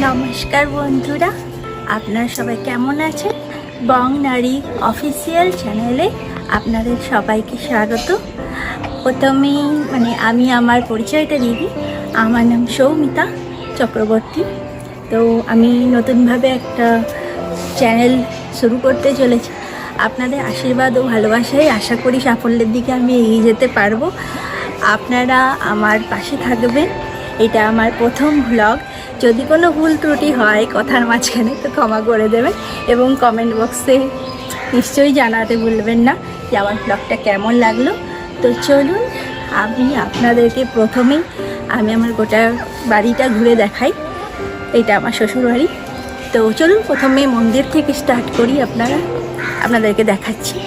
নমস্কার বন্ধুরা, আপনারা সবাই কেমন আছেন? বং নারী অফিসিয়াল চ্যানেলে আপনাদের সবাইকে স্বাগত। প্রথমেই আমি আমার পরিচয়টা দিই। আমার নাম সৌমিতা চক্রবর্তী। তো আমি নতুনভাবে একটা চ্যানেল শুরু করতে চলেছি। আপনাদের আশীর্বাদ ও ভালোবাসায় আশা করি সাফল্যের দিকে আমি এগিয়ে যেতে পারবো। আপনারা আমার পাশে থাকবেন। এটা আমার প্রথম ভ্লগ। যদি কোনো ভুল ত্রুটি হয় কথার মাঝখানে তো ক্ষমা করে দেবেন, এবং কমেন্ট বক্সে নিশ্চয়ই জানাতে ভুলবেন না যে আমার ভ্লগটা কেমন লাগলো। তো চলুন, আমি আপনাদেরকে প্রথমেই আমার গোটা বাড়িটা ঘুরে দেখাই। এটা আমার শ্বশুর বাড়ি। তো চলুন প্রথমে মন্দির থেকে স্টার্ট করি। আপনাদেরকে দেখাচ্ছি।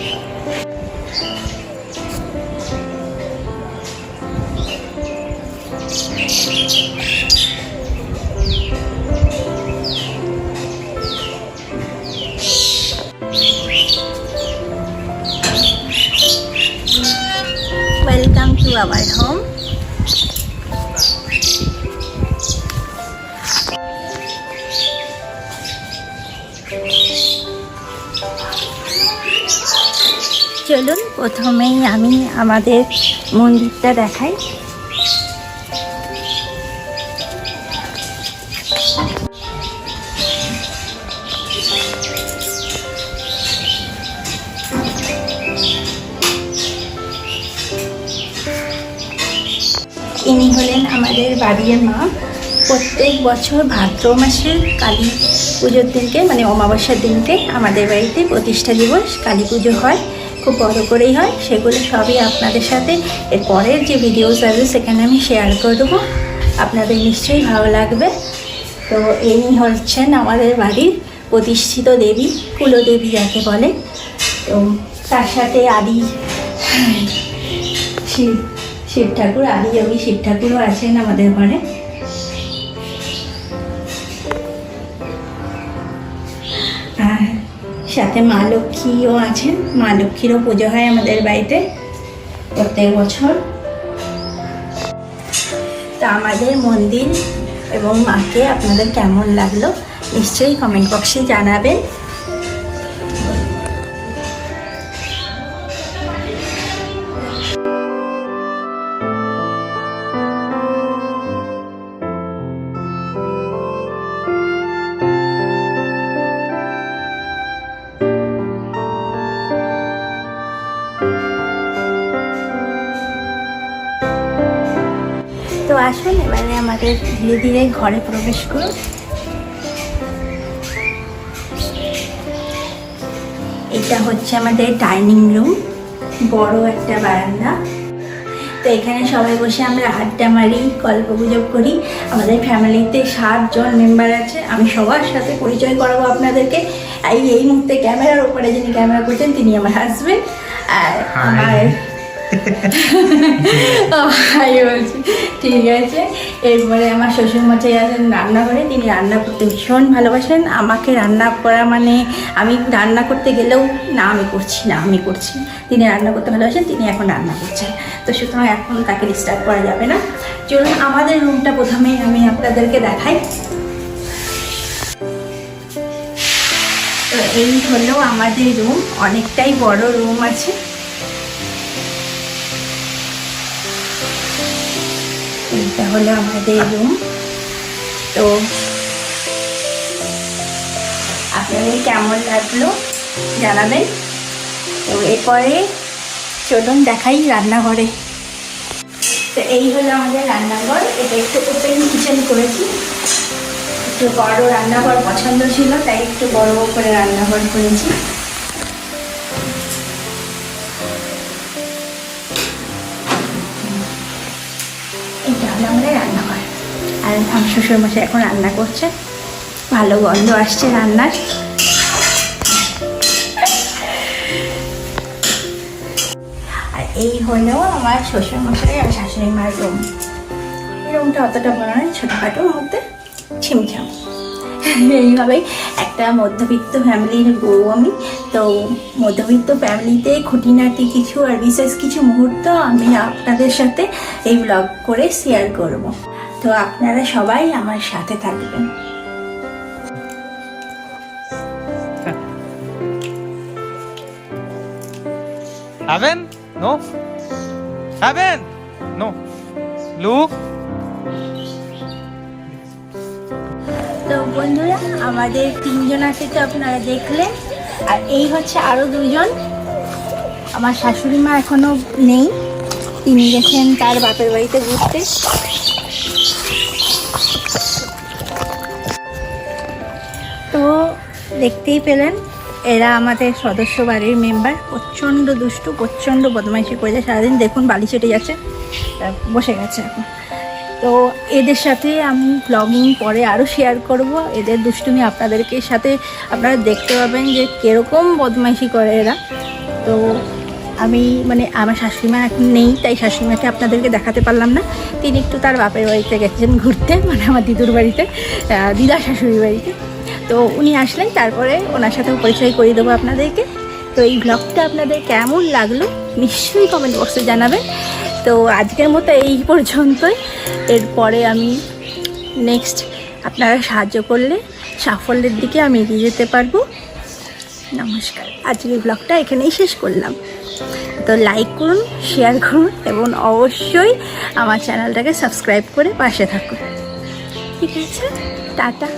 Welcome to our home. চলুন প্রথমেই আমি আমাদের মন্দিরটা দেখাই। ইনি হলেন আমাদের বাড়ির মা। প্রত্যেক বছর ভাদ্র মাসের কালী পুজোর দিনকে অমাবস্যার দিনকে আমাদের বাড়িতে প্রতিষ্ঠা দিবস কালী পুজো হয়। খুব বড় করেই হয়। সেগুলো সবই আপনাদের সাথে এর পরের যে ভিডিওস আসবে সেখানে আমি শেয়ার করবো। আপনাদের নিশ্চয়ই ভালো লাগবে। তো ইনি হচ্ছেন আমাদের বাড়ির প্রতিষ্ঠিত দেবী, কুলদেবী যাকে বলে। তো তার সাথে আদি শিব ঠাকুর, আদিযোগী শিব ঠাকুরও আছেন আমাদের ঘরে। আর সাথে মা লক্ষ্মীও আছেন। মা লক্ষ্মীরও পুজো হয় আমাদের বাড়িতে প্রত্যেক বছর। তা আমাদের মন্দির এবং মাকে আপনাদের কেমন লাগলো নিশ্চয়ই কমেন্ট বক্সে জানাবেন। তো আসুন এবারে আমাদের ধীরে ধীরে ঘরে প্রবেশ করুন। এটা হচ্ছে আমাদের ডাইনিং রুম, বড় একটা বারান্দা। তো এখানে সবাই বসে আমরা আড্ডা মারি, গল্পগুজব করি। আমাদের ফ্যামিলিতে 7 জন মেম্বার আছে। আমি সবার সাথে পরিচয় করাবো আপনাদেরকে। এই মুহূর্তে ক্যামেরার ওপরে যিনি ক্যামেরা করছেন তিনি আমার হাজবেন্ড। আর আমার বলছি ঠিক আছে। এরপরে আমার শ্বশুরমশাই আছেন রান্নাঘরে। তিনি রান্না করতে ভীষণ ভালোবাসেন। আমাকে রান্না করা আমি রান্না করতে গেলেও আমি করছি। তিনি রান্না করতে ভালোবাসেন, তিনি এখন রান্না করছেন। তো সুতরাং এখন তাকে ডিস্টার্ব করা যাবে না। চলুন আমাদের রুমটা প্রথমেই আমি আপনাদেরকে দেখাই। তো এই হলো আমাদের রুম। অনেকটাই বড় রুম আছে। এটা হলো আমাদের রুম। তো আপনাদের কেমন লাগলো জানাবেন। তো এরপরে চলুন দেখাই রান্নাঘরে। তো এই হলো আমাদের রান্নাঘর। এটা একটু ওপেন কিচেন করেছি। একটু বড় রান্নাঘর পছন্দ ছিল, তাই একটু বড় করে রান্নাঘর করেছি। এটা হলো আমাদের রান্নাঘর। আর আমার শ্বশুরমশাই এখন রান্না করছে। ভালো গন্ধ আসছে রান্নার। আর এই হলো আমার শ্বশুরমশাই আর শাশুড়ি মার রুম। এই রুমটা অতটা বড় নয়, ছোটোখাটোর মধ্যে ছিমছাম। এইভাবেই একটা মধ্যবিত্ত ফ্যামিলির বউ আমি। তো মধ্যবিত্ত ফ্যামিলিতে খুঁটিনাটি কিছু আর বিশেষ কিছু মুহূর্ত আমি আপনাদের সাথে এই ব্লগ করে শেয়ার করব। তো আপনারা সবাই আমার সাথে থাকবেন। Heaven? No. Heaven? No. Luke? তো বন্ধুরা, আমাদের তিনজন আছে তো আপনারা দেখলেন, আর এই হচ্ছে আরো দুজন। আমার শাশুড়ি মা এখনো নেই, তিনি গেছেন তার বাপের বাড়িতে ঘুরতে। তো দেখতেই পেলেন, এরা আমাদের সদস্য বাড়ির মেম্বার। প্রচণ্ড দুষ্টু, প্রচণ্ড বদমাইশি করে যায় সারাদিন। দেখুন বালি চেটে যাচ্ছে, বসে গেছে এখন। তো এদের সাথে আমি ব্লগিং পরে আরও শেয়ার করব। এদের দুষ্টুমি আপনাদেরকে সাথে আপনারা দেখতে পাবেন যে কীরকম বদমাইশি করে এরা। তো আমি মানে আমার শাশুড়িমা এখন নেই, তাই শাশুড়িমাকে আপনাদেরকে দেখাতে পারলাম না। তিনি একটু তার বাপের বাড়িতে গেছেন ঘুরতে, মানে আমার দিদুর বাড়িতে, দিদা শাশুড়ির বাড়িতে। তো উনি আসলেন, তারপরে ওনার সাথেও পরিচয় করিয়ে দেবো আপনাদেরকে। তো এই ব্লগটা আপনাদের কেমন লাগলো নিশ্চয়ই কমেন্ট বক্সে জানাবেন। তো আজকের মতো এই পর্যন্তই। এরপরে আমি নেক্সট আপনারা সাহায্য করলে সাফল্যের দিকে আমি এগিয়ে যেতে পারবো। নমস্কার, আজকের ব্লগটা এখানেই শেষ করলাম। তো লাইক করুন, শেয়ার করুন এবং অবশ্যই আমার চ্যানেলটাকে সাবস্ক্রাইব করে পাশে থাকুন। ঠিক আছে, টাটা।